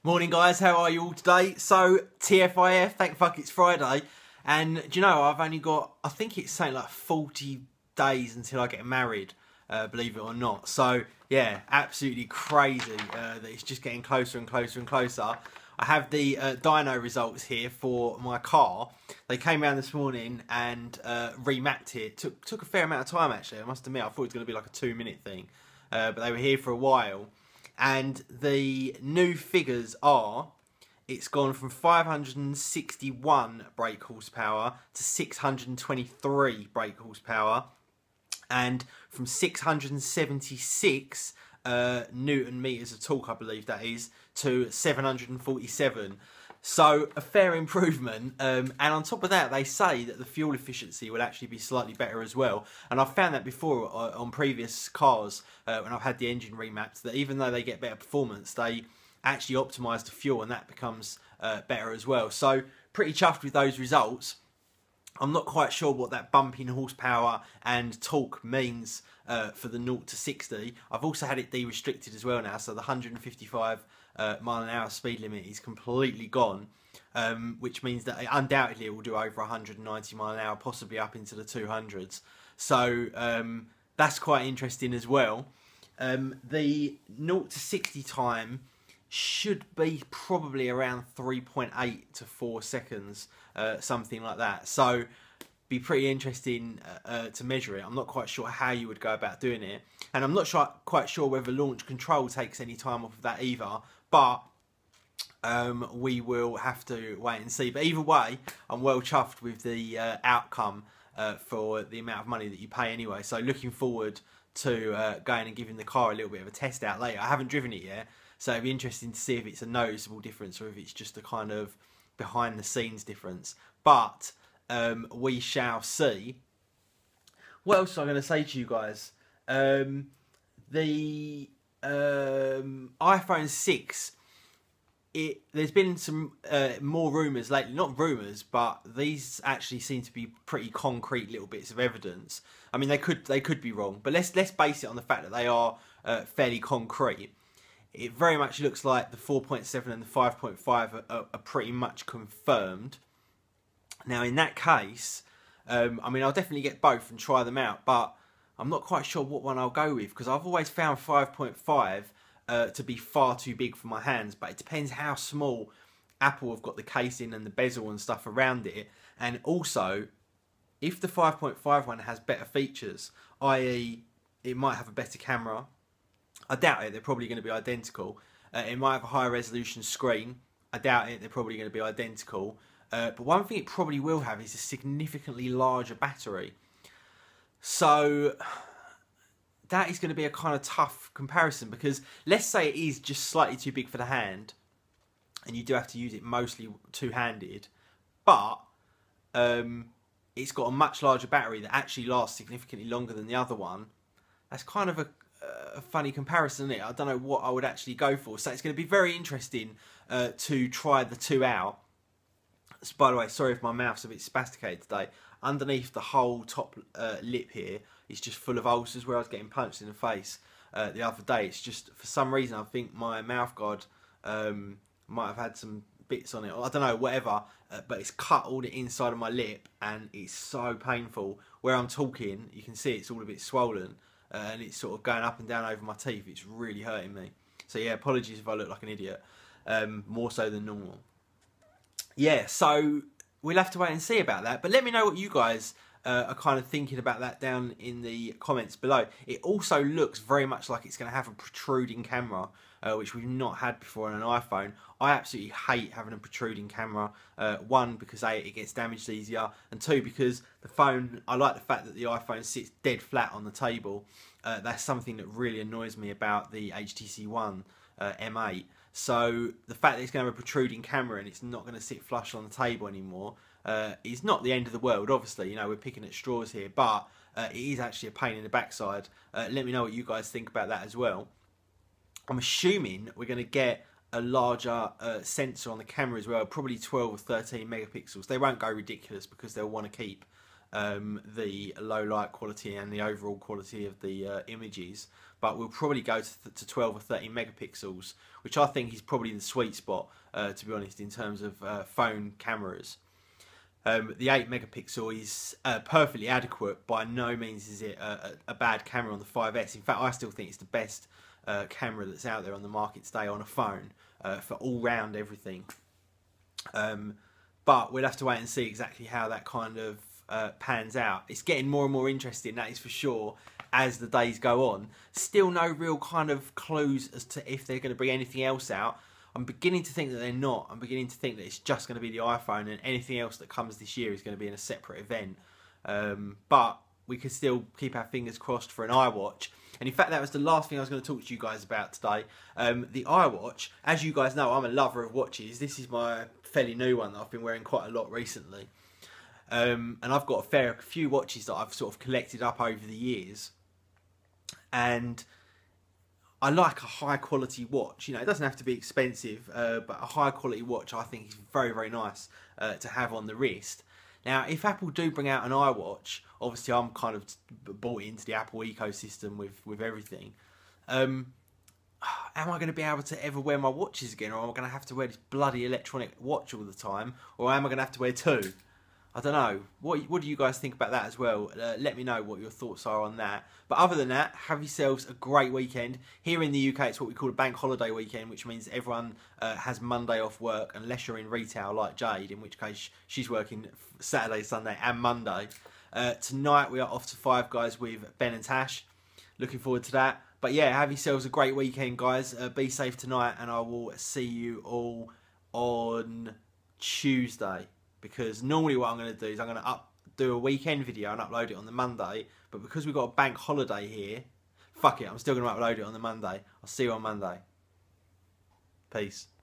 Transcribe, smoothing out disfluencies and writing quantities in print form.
Morning guys, how are you all today? So, TFIF, thank fuck it's Friday. And do you know, I've only got, I think it's something like 40 days until I get married, believe it or not. So, yeah, absolutely crazy that it's just getting closer and closer and closer. I have the dyno results here for my car. They came around this morning and remapped it. Took a fair amount of time actually, I must admit. I thought it was going to be like a 2-minute thing. But they were here for a while. And the new figures are, it's gone from 561 brake horsepower to 623 brake horsepower, and from 676 Newton meters of torque, I believe that is, to 747. So a fair improvement, and on top of that they say that the fuel efficiency will actually be slightly better as well. And I've found that before on previous cars when I've had the engine remapped, that even though they get better performance, they actually optimise the fuel and that becomes better as well. So pretty chuffed with those results. I'm not quite sure what that bump in horsepower and torque means for the 0 to 60. I've also had it de-restricted as well now, so the 155 mile an hour speed limit is completely gone, which means that undoubtedly it will do over 190 mile an hour, possibly up into the 200s. So that's quite interesting as well. The 0 to 60 time should be probably around 3.8 to 4 seconds, something like that. So be pretty interesting to measure it. I'm not quite sure how you would go about doing it, and I'm not quite sure whether launch control takes any time off of that either, but we will have to wait and see. But either way, I'm well chuffed with the outcome for the amount of money that you pay anyway. So looking forward to going and giving the car a little bit of a test out later. I haven't driven it yet, so it'd be interesting to see if it's a noticeable difference or if it's just a kind of behind the scenes difference. But we shall see. What else am I going to say to you guys? The iPhone 6, there's been some more rumours lately. Not rumours, but these actually seem to be pretty concrete little bits of evidence. I mean, they could be wrong, but let's base it on the fact that they are fairly concrete. It very much looks like the 4.7 and the 5.5 are pretty much confirmed. Now, in that case, I mean, I'll definitely get both and try them out, but I'm not quite sure what one I'll go with, because I've always found 5.5 to be far too big for my hands, but it depends how small Apple have got the casing and the bezel and stuff around it. And also, if the 5.5 one has better features, i.e. it might have a better camera, I doubt it, they're probably going to be identical. It might have a higher resolution screen, I doubt it, they're probably going to be identical. But one thing it probably will have is a significantly larger battery. So that is going to be a kind of tough comparison, because let's say it is just slightly too big for the hand and you do have to use it mostly two-handed, but it's got a much larger battery that actually lasts significantly longer than the other one. That's kind of a funny comparison, isn't it? I don't know what I would actually go for. So it's going to be very interesting to try the two out. So, by the way, sorry if my mouth's a bit spasticated today. Underneath the whole top lip here is just full of ulcers where I was getting punched in the face the other day. It's just, for some reason, I think my mouth guard might have had some bits on it, or I don't know, whatever, but it's cut all the inside of my lip and it's so painful. Where I'm talking, you can see it's all a bit swollen and it's sort of going up and down over my teeth. It's really hurting me. So yeah, apologies if I look like an idiot, more so than normal. Yeah, so we'll have to wait and see about that. But let me know what you guys are kind of thinking about that down in the comments below. It also looks very much like it's going to have a protruding camera, which we've not had before on an iPhone. I absolutely hate having a protruding camera. One, because A, it gets damaged easier, and two, because the phone, I like the fact that the iPhone sits dead flat on the table. That's something that really annoys me about the HTC One M8. So the fact that it's going to have a protruding camera and it's not going to sit flush on the table anymore is not the end of the world. Obviously, you know, we're picking at straws here, but it is actually a pain in the backside. Let me know what you guys think about that as well. I'm assuming we're going to get a larger sensor on the camera as well, probably 12 or 13 megapixels. They won't go ridiculous because they'll want to keep the low light quality and the overall quality of the images. but we'll probably go to 12 or 13 megapixels, which I think is probably the sweet spot, to be honest, in terms of phone cameras. The 8 megapixel is perfectly adequate. By no means is it a bad camera on the 5S. In fact, I still think it's the best camera that's out there on the market today on a phone for all round everything. But we'll have to wait and see exactly how that kind of pans out. It's getting more and more interesting, that is for sure, as the days go on. Still no real kind of clues as to if they're going to bring anything else out. I'm beginning to think that they're not. I'm beginning to think that it's just going to be the iPhone, and anything else that comes this year is going to be in a separate event. But we could still keep our fingers crossed for an iWatch. And in fact, that was the last thing I was going to talk to you guys about today. The iWatch, as you guys know, I'm a lover of watches. This is my fairly new one that I've been wearing quite a lot recently. And I've got a few watches that I've sort of collected up over the years. And I like a high quality watch. You know, it doesn't have to be expensive, but a high quality watch I think is very, very nice to have on the wrist. Now, if Apple do bring out an iWatch, obviously I'm kind of bought into the Apple ecosystem with everything. Am I going to be able to ever wear my watches again, or am I going to have to wear this bloody electronic watch all the time, or am I going to have to wear two? I don't know. What do you guys think about that as well? Let me know what your thoughts are on that. But other than that, have yourselves a great weekend. Here in the UK, it's what we call a bank holiday weekend, which means everyone has Monday off work, unless you're in retail like Jade, in which case she's working Saturday, Sunday and Monday. Tonight we are off to Five Guys with Ben and Tash. Looking forward to that. But yeah, have yourselves a great weekend, guys. Be safe tonight, and I will see you all on Tuesday. Because normally what I'm going to do is I'm going to do a weekend video and upload it on the Monday. But because we've got a bank holiday here, fuck it, I'm still going to upload it on the Monday. I'll see you on Monday. Peace.